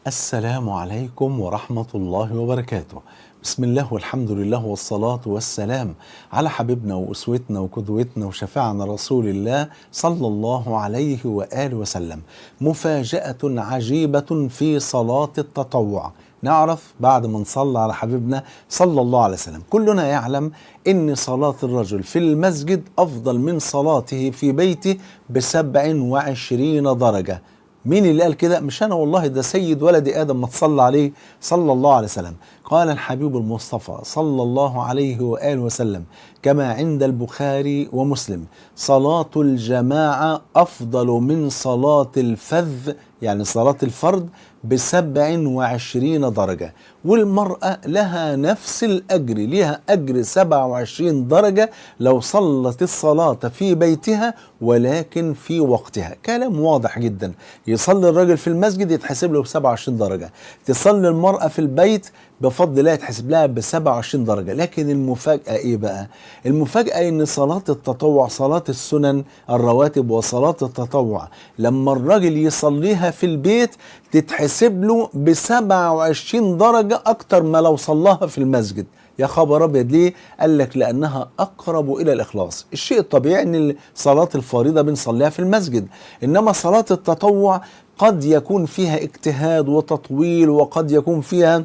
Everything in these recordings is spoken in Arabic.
السلام عليكم ورحمة الله وبركاته. بسم الله والحمد لله والصلاة والسلام على حبيبنا وأسوتنا وقدوتنا وشفيعنا رسول الله صلى الله عليه وآله وسلم. مفاجأة عجيبة في صلاة التطوع. نعرف بعد ما نصلي على حبيبنا صلى الله عليه وسلم، كلنا يعلم إن صلاة الرجل في المسجد أفضل من صلاته في بيته ب27 درجة. مين اللي قال كده؟ مش أنا والله، ده سيد ولد آدم ما تصلى عليه صلى الله عليه وسلم. قال الحبيب المصطفى صلى الله عليه وآله وسلم كما عند البخاري ومسلم: صلاة الجماعة أفضل من صلاة الفذ، يعني صلاة الفرد، ب27 درجة. والمرأة لها نفس الأجر، لها أجر 27 درجة لو صلت الصلاة في بيتها ولكن في وقتها. كلام واضح جدا. يصلي الرجل في المسجد يتحسب له ب27 درجة، تصلي المرأة في البيت بفضل الله يتحسب لها ب27 درجة. لكن المفاجأة إيه بقى؟ المفاجأة إن صلاة التطوع، صلاة السنن الرواتب وصلاة التطوع، لما الراجل يصليها في البيت تتحسب له ب27 درجة أكتر ما لو صلاها في المسجد. يا خبر أبيض، ليه؟ قال لك لأنها أقرب إلى الإخلاص. الشيء الطبيعي إن صلاة الفريضة بنصليها في المسجد، إنما صلاة التطوع قد يكون فيها اجتهاد وتطويل، وقد يكون فيها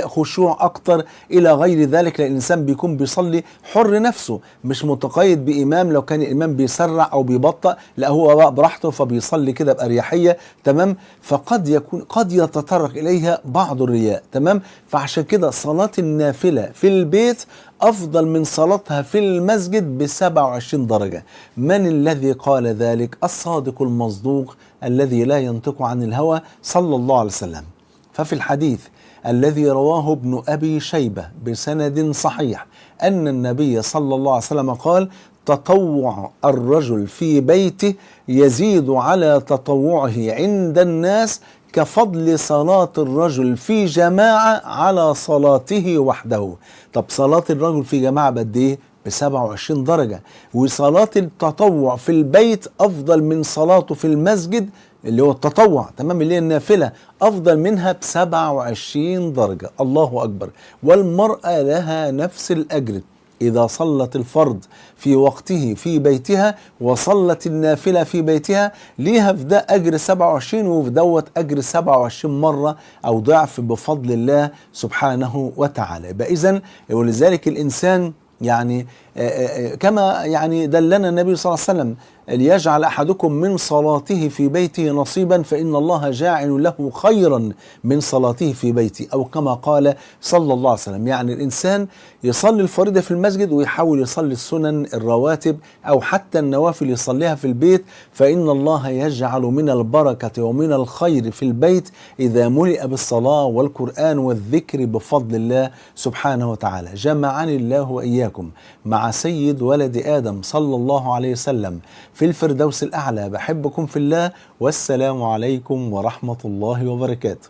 خشوع أكتر إلى غير ذلك، لأن الإنسان بيكون بيصلي حر نفسه، مش متقيد بإمام. لو كان الإمام بيسرع أو بيبطأ، لا، هو بقى براحته فبيصلي كده بأريحية. تمام. فقد يكون قد يتطرق إليها بعض الرياء. تمام. فعشان كده صلاة النافلة في البيت أفضل من صلاتها في المسجد ب27 درجة. من الذي قال ذلك؟ الصادق المصدوق الذي لا ينطق عن الهوى صلى الله عليه وسلم. ففي الحديث الذي رواه ابن أبي شيبة بسند صحيح أن النبي صلى الله عليه وسلم قال: تطوع الرجل في بيته يزيد على تطوعه عند الناس كفضل صلاة الرجل في جماعة على صلاته وحده. طب صلاة الرجل في جماعة بقد ايه؟ ب27 درجة. وصلاة التطوع في البيت أفضل من صلاته في المسجد اللي هو التطوع، تمام، اللي هي النافلة، أفضل منها ب27 درجة. الله أكبر. والمرأة لها نفس الأجر إذا صلت الفرض في وقته في بيتها وصلت النافلة في بيتها، ليها في ده أجر 27 وفي دوت أجر 27 مرة أو ضعف بفضل الله سبحانه وتعالى. يبقى إذن ولذلك الإنسان يعني كما يعني دلنا النبي صلى الله عليه وسلم: ليجعل أحدكم من صلاته في بيته نصيبا فإن الله جاعل له خيرا من صلاته في بيته، أو كما قال صلى الله عليه وسلم. يعني الإنسان يصلي الفريضة في المسجد ويحاول يصلي السنن الرواتب أو حتى النوافل يصليها في البيت، فإن الله يجعل من البركة ومن الخير في البيت إذا ملئ بالصلاة والقرآن والذكر بفضل الله سبحانه وتعالى. جمعني الله وإياكم مع سيد ولد آدم صلى الله عليه وسلم في الفردوس الأعلى. بحبكم في الله، والسلام عليكم ورحمة الله وبركاته.